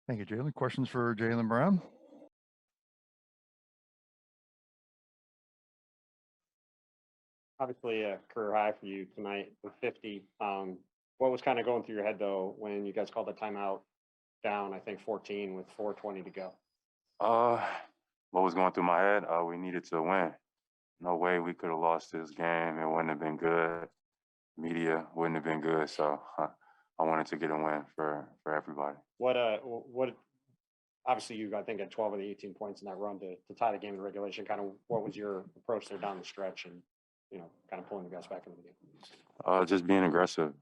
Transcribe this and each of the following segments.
Thank you, Jaylen. Questions for Jaylen Brown? Obviously a career high for you tonight with 50. What was kind of going through your head though when you guys called the timeout down, I think 14 with 4:20 to go? Uh, what was going through my head? We needed to win. No way we could have lost this game. It wouldn't have been good. Media wouldn't have been good. So I wanted to get a win for everybody. What obviously you, I think, had 12 of the 18 points in that run to tie the game in regulation. Kind of what was your approach there down the stretch and, kind of pulling the guys back into the game? Just being aggressive.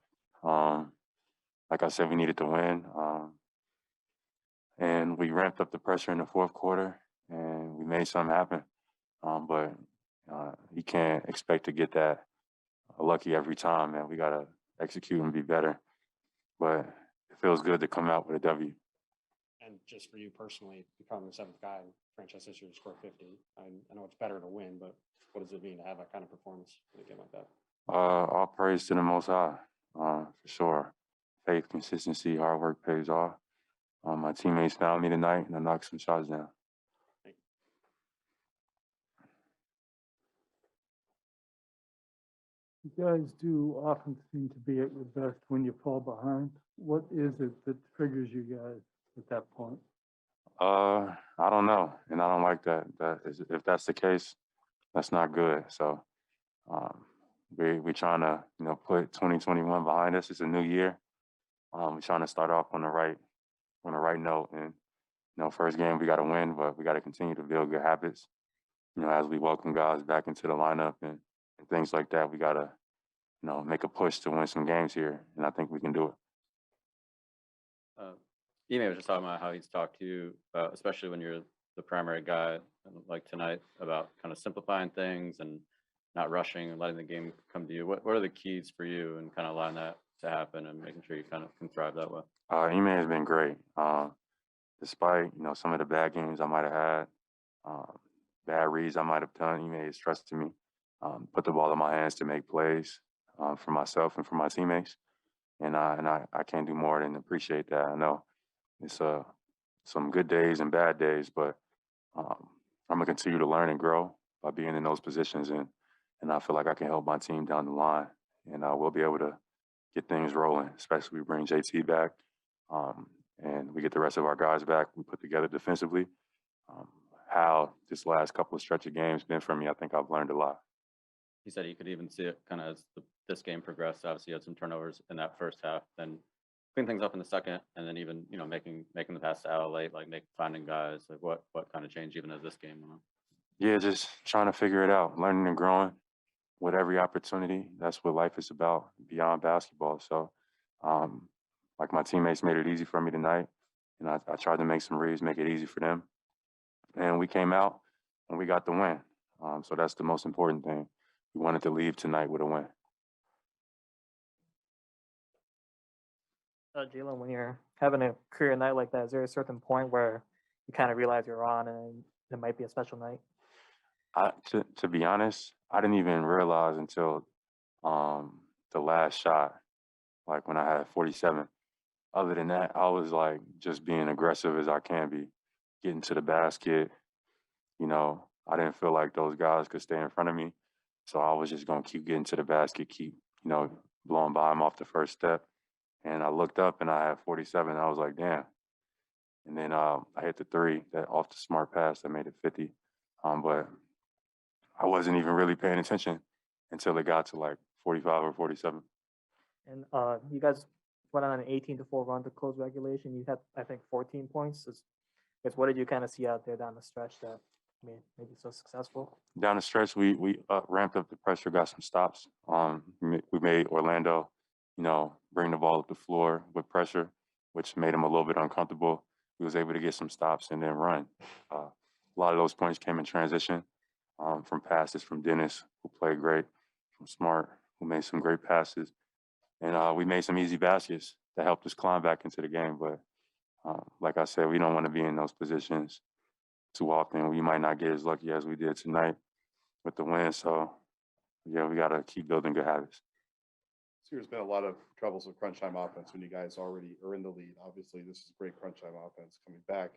Like I said, we needed to win. And we ramped up the pressure in the fourth quarter and we made something happen. But you can't expect to get that lucky every time, man. We got to execute and be better. But it feels good to come out with a W. And just for you personally, becoming the seventh guy in franchise history to score 50, I know it's better to win, but what does it mean to have that kind of performance in a game like that? All praise to the Most High, for sure. Faith, consistency, hard work pays off. My teammates found me tonight, and I knocked some shots down. You guys do often seem to be at your best when you fall behind. What is it that triggers you guys at that point? I don't know, and I don't like that. If that's the case, that's not good. So we're trying to put 2021 behind us. It's a new year. We're trying to start off on the right note. And first game we got to win, but we got to continue to build good habits. As we welcome guys back into the lineup and things like that, we got to make a push to win some games here, and I think we can do it. Ime was just talking about how he's talked to you, especially when you're the primary guy, like tonight, about kind of simplifying things and not rushing and letting the game come to you. What are the keys for you and kind of allowing that to happen and making sure you kind of can thrive that way? Ime has been great. Despite some of the bad games I might have had, bad reads I might have done, Ime has trusted me, put the ball in my hands to make plays for myself and for my teammates. And I can't do more than appreciate that. I know it's some good days and bad days, but I'm gonna continue to learn and grow by being in those positions, and I feel like I can help my team down the line, and we'll be able to get things rolling, especially we bring JT back, and we get the rest of our guys back. We put together defensively. How this last couple of stretch of games been for me, I think I've learned a lot. He said you could even see it kind of as this game progressed. Obviously, you had some turnovers in that first half, then clean things up in the second, and then even making the pass to Al late, like finding guys. Like what kind of changed even as this game went on? Yeah, just trying to figure it out, learning and growing with every opportunity. That's what life is about beyond basketball. So, like my teammates made it easy for me tonight, and I tried to make some reads, make it easy for them, and we came out and we got the win. So that's the most important thing. We wanted to leave tonight with a win. Jaylen, when you're having a career night like that, is there a certain point where you kind of realize you're on and it might be a special night? To be honest, I didn't even realize until the last shot, like when I had 47. Other than that, I was like just being aggressive as I can be, getting to the basket. I didn't feel like those guys could stay in front of me. So I was just going to keep getting to the basket, keep, blowing by them off the first step. And I looked up and I had 47. And I was like, damn. And then I hit the three that off the smart pass that made it 50. But I wasn't even really paying attention until it got to like 45 or 47. And you guys went on an 18-4 run to close regulation. You had, I think, 14 points. What did you kind of see out there down the stretch that made it so successful? Down the stretch, we ramped up the pressure, got some stops. We made Orlando, bring the ball up the floor with pressure, which made him a little bit uncomfortable. He was able to get some stops and then run. A lot of those points came in transition from passes from Dennis, who played great, from Smart, who made some great passes. And we made some easy baskets that helped us climb back into the game. But like I said, we don't want to be in those positions too often. We might not get as lucky as we did tonight with the win. So, yeah, we got to keep building good habits. So there's been a lot of troubles with crunch time offense when you guys already are in the lead. Obviously, this is great crunch time offense coming back.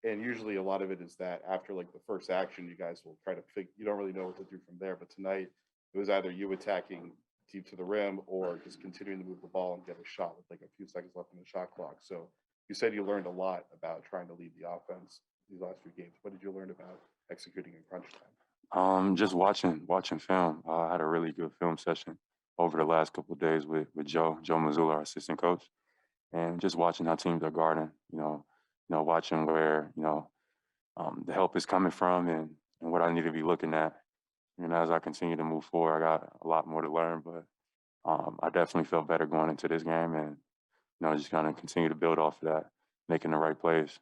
And usually a lot of it is that after like the first action, you guys will try to you don't really know what to do from there. But tonight it was either you attacking deep to the rim or just continuing to move the ball and get a shot with like a few seconds left in the shot clock. So you said you learned a lot about trying to lead the offense these last few games. What did you learn about executing in crunch time? Just watching film. I had a really good film session over the last couple of days with Joe Mazzulla, our assistant coach, and just watching how teams are guarding. Watching where the help is coming from and what I need to be looking at. As I continue to move forward, I got a lot more to learn, but I definitely felt better going into this game, and just kind of continue to build off of that, making the right plays,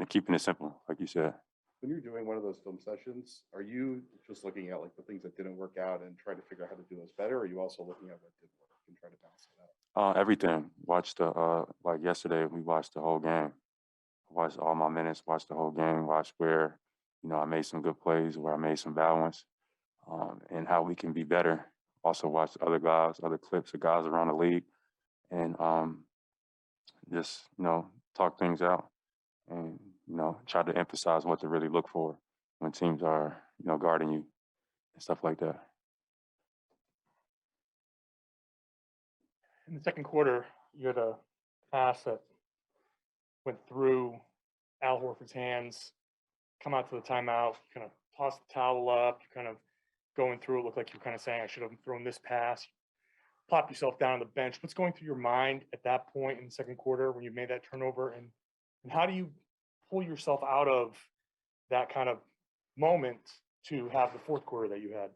keeping it simple, like you said. When you're doing one of those film sessions, are you just looking at like the things that didn't work out and trying to figure out how to do those better? Or are you also looking at what did work and trying to balance it out? Everything. Watched like yesterday, we watched the whole game. Watched all my minutes, watched the whole game, watched where, I made some good plays, where I made some bad ones, and how we can be better. Also watched other guys, other clips of guys around the league, and just, talk things out and, try to emphasize what to really look for when teams are, guarding you and stuff like that. In the second quarter, you had a pass that went through Al Horford's hands, come out to the timeout, kind of toss the towel up, you kind of going through it, looked like you were kind of saying, I should have thrown this pass. Plop yourself down on the bench. What's going through your mind at that point in the second quarter when you made that turnover? And how do you pull yourself out of that kind of moment to have the fourth quarter that you had?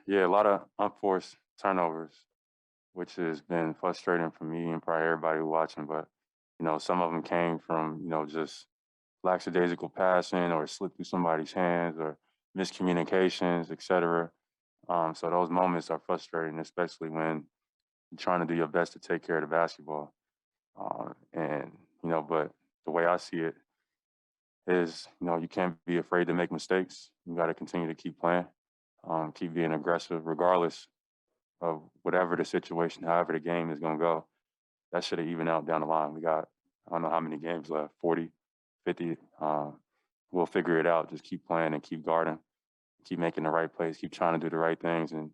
Yeah, a lot of unforced turnovers, which has been frustrating for me and probably everybody watching. But, some of them came from, just lackadaisical passing or slip through somebody's hands or miscommunications, et cetera. So those moments are frustrating, especially when you're trying to do your best to take care of the basketball. But the way I see it is, you can't be afraid to make mistakes. You got to continue to keep playing, keep being aggressive, regardless of whatever the situation, however the game is going to go. That should have evened out down the line. We got, I don't know how many games left, 40, 50. We'll figure it out. Just keep playing and keep guarding, keep making the right plays, keep trying to do the right things. And,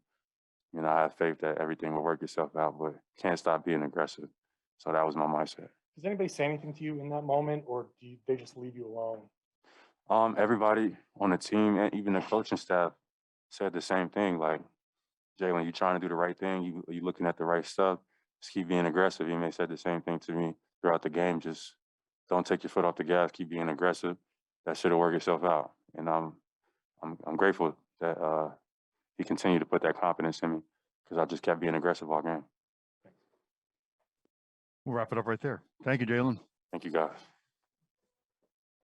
I have faith that everything will work itself out, but can't stop being aggressive. So that was my mindset. Does anybody say anything to you in that moment, or they just leave you alone? Everybody on the team and even the coaching staff said the same thing. Like, Jaylen, you trying to do the right thing. You looking at the right stuff. Just keep being aggressive. He may said the same thing to me throughout the game. Just don't take your foot off the gas. Keep being aggressive. That should have worked itself out. And I'm grateful that he continued to put that confidence in me because I just kept being aggressive all game. We'll wrap it up right there. Thank you, Jaylen. Thank you, guys.